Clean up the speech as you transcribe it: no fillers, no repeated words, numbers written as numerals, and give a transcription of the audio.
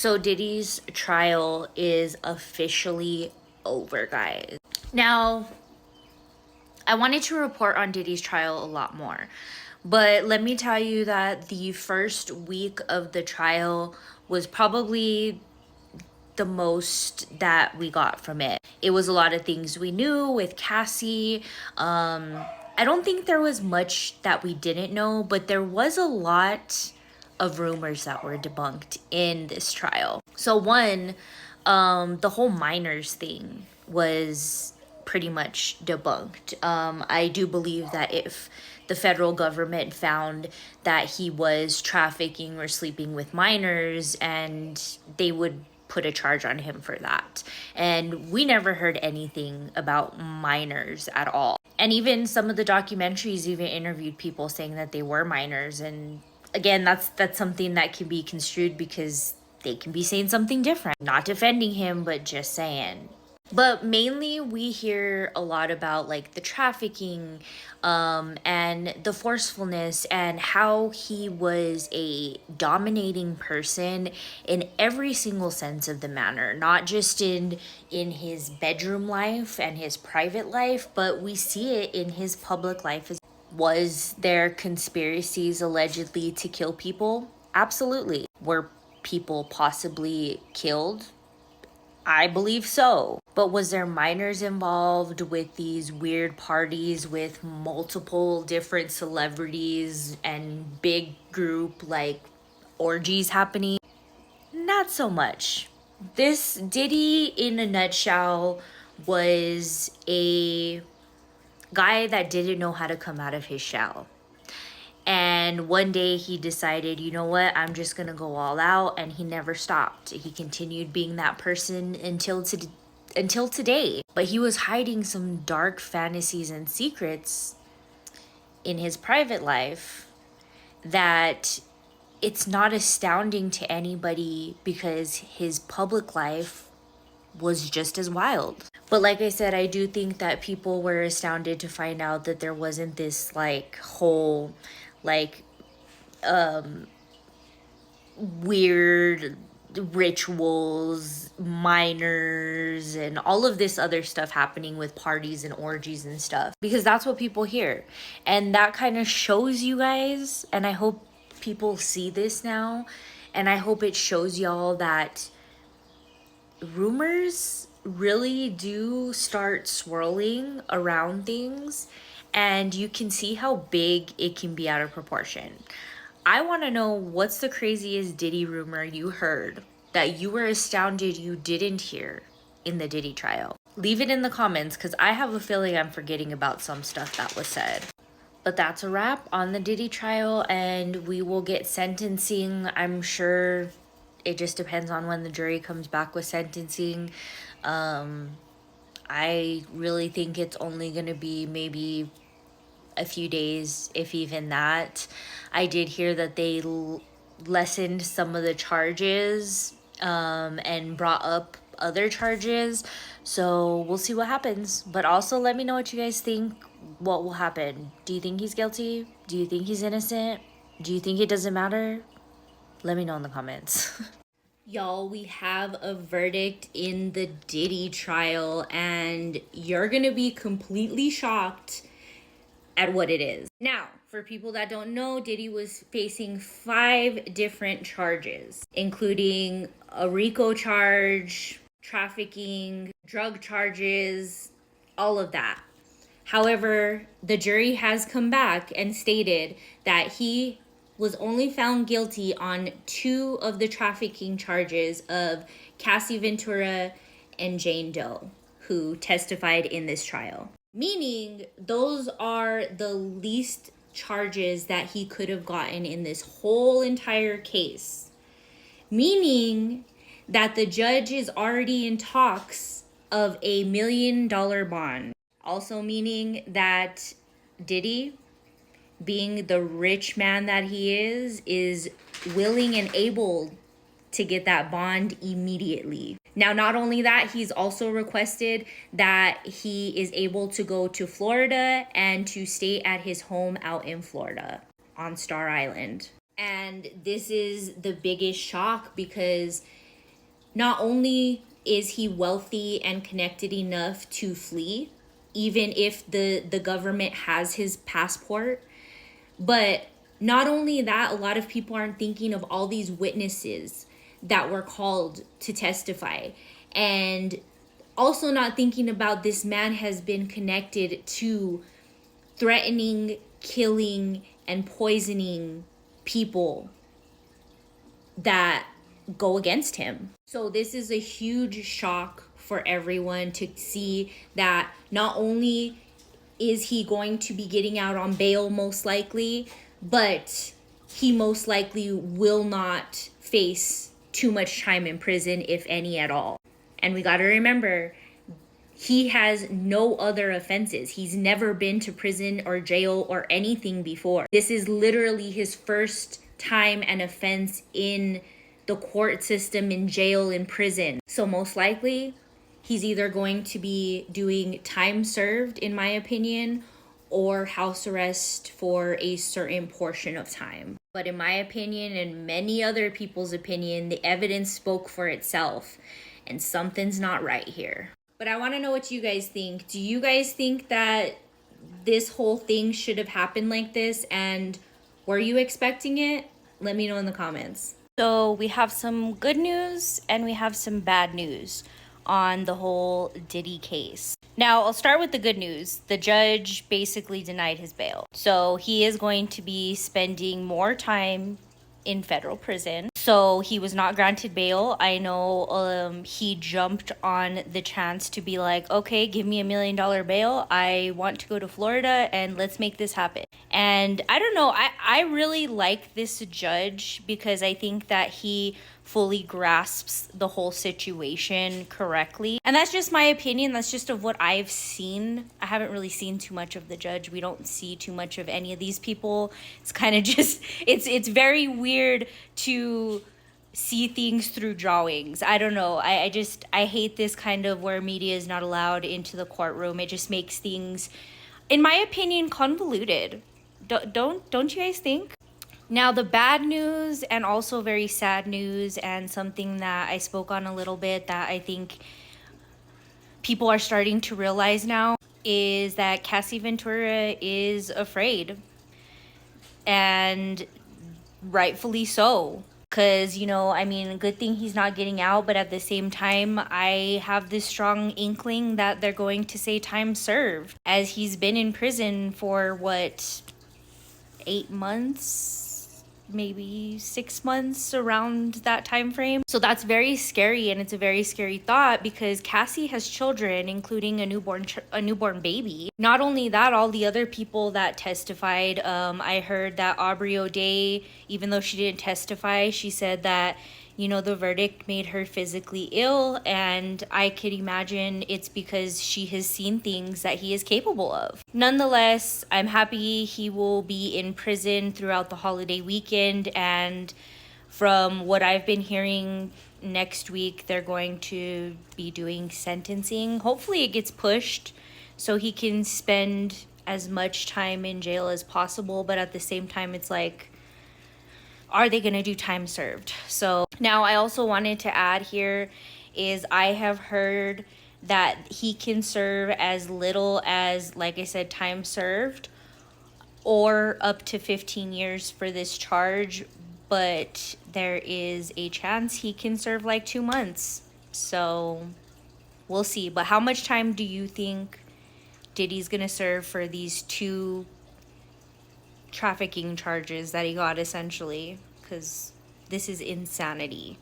So Diddy's trial is officially over, guys. Now, I wanted to report on Diddy's trial a lot more, but let me tell you that the first week of the trial was probably the most that we got from it. It was a lot of things we knew with Cassie. I don't think there was much that we didn't know, but there was a lot of rumors that were debunked in this trial. So one, the whole minors thing was pretty much debunked. I do believe that if the federal government found that he was trafficking or sleeping with minors, and they would put a charge on him for that. And we never heard anything about minors at all. And even some of the documentaries even interviewed people saying that they were minors. And again, that's something that can be construed because they can be saying something different. Not defending him, but just saying. But mainly we hear a lot about like the trafficking and the forcefulness and how he was a dominating person in every single sense of the manner, not just in his bedroom life and his private life, but we see it in his public life. Was there conspiracies allegedly to kill people? Absolutely. Were people possibly killed? I believe so. But was there minors involved with these weird parties with multiple different celebrities and big group like orgies happening? Not so much. This Diddy, in a nutshell, was a guy that didn't know how to come out of his shell. And one day he decided, you know what, I'm just gonna go all out, and he never stopped. He continued being that person until today. But he was hiding some dark fantasies and secrets in his private life that it's not astounding to anybody because his public life was just as wild. But like I said, I do think that people were astounded to find out that there wasn't this like whole like weird rituals, minors, and all of this other stuff happening with parties and orgies and stuff, because that's what people hear. And that kind of shows you guys, and I hope people see this now, and I hope it shows y'all that rumors really do start swirling around things, and you can see how big it can be out of proportion. I want to know, what's the craziest Diddy rumor you heard that you were astounded you didn't hear in the Diddy trial? Leave it in the comments, because I have a feeling I'm forgetting about some stuff that was said. But that's a wrap on the Diddy trial, and we will get sentencing. I'm sure it just depends on when the jury comes back with sentencing. I really think it's only going to be maybe a few days, if even that. I did hear that they lessened some of the charges and brought up other charges. So we'll see what happens. But also let me know what you guys think. What will happen? Do you think he's guilty? Do you think he's innocent? Do you think it doesn't matter? Let me know in the comments. Y'all, we have a verdict in the Diddy trial, and you're gonna be completely shocked at what it is. Now, for people that don't know, Diddy was facing 5 different charges, including a RICO charge, trafficking, drug charges, all of that. However, the jury has come back and stated that he was only found guilty on 2 of the trafficking charges of Cassie Ventura and Jane Doe, who testified in this trial. Meaning those are the least charges that he could have gotten in this whole entire case. Meaning that the judge is already in talks of $1 million bond. Also meaning that Diddy, being the rich man that he is willing and able to get that bond immediately. Now, not only that, he's also requested that he is able to go to Florida and to stay at his home out in Florida on Star Island. And this is the biggest shock, because not only is he wealthy and connected enough to flee, even if the government has his passport, but not only that, a lot of people aren't thinking of all these witnesses that were called to testify, and also not thinking about this man has been connected to threatening, killing, and poisoning people that go against him. So this is a huge shock for everyone to see that not only is he going to be getting out on bail most likely, but he most likely will not face too much time in prison, if any at all. And we got to remember, he has no other offenses. He's never been to prison or jail or anything before. This is literally his first time and offense in the court system, in jail, in prison. So most likely, he's either going to be doing time served, in my opinion, or house arrest for a certain portion of time. But in my opinion, and many other people's opinion, the evidence spoke for itself, and something's not right here. But I want to know what you guys think. Do you guys think that this whole thing should have happened like this? And were you expecting it? Let me know in the comments. So we have some good news and we have some bad news on the whole Diddy case. Now, I'll start with the good news. The judge basically denied his bail. So he is going to be spending more time in federal prison. So he was not granted bail. I know he jumped on the chance to be like, okay, give me $1 million bail. I want to go to Florida and let's make this happen. And I don't know, I really like this judge because I think that he fully grasps the whole situation correctly. And that's just my opinion. That's just of what I've seen. I haven't really seen too much of the judge. We don't see too much of any of these people. It's kind of just, it's very weird to see things through drawings. I don't know. I hate this kind of where media is not allowed into the courtroom. It just makes things, in my opinion, convoluted. Don't you guys think? Now, the bad news and also very sad news, and something that I spoke on a little bit that I think people are starting to realize now, is that Cassie Ventura is afraid. And rightfully so. Because, I mean, good thing he's not getting out, but at the same time, I have this strong inkling that they're going to say time served, as he's been in prison for, 8 months, maybe 6 months, around that time frame. So that's very scary, and it's a very scary thought because Cassie has children, including a newborn baby. Not only that, all the other people that testified, I heard that Aubrey O'Day, even though she didn't testify, she said that the verdict made her physically ill, and I could imagine it's because she has seen things that he is capable of. Nonetheless, I'm happy he will be in prison throughout the holiday weekend, and from what I've been hearing, next week they're going to be doing sentencing. Hopefully it gets pushed so he can spend as much time in jail as possible, but at the same time, it's like, are they going to do time served? So now I also wanted to add here is I have heard that he can serve as little as, like I said, time served, or up to 15 years for this charge, but there is a chance he can serve like 2 months. So we'll see. But how much time do you think Diddy's going to serve for these 2 trafficking charges that he got, essentially? Because this is insanity.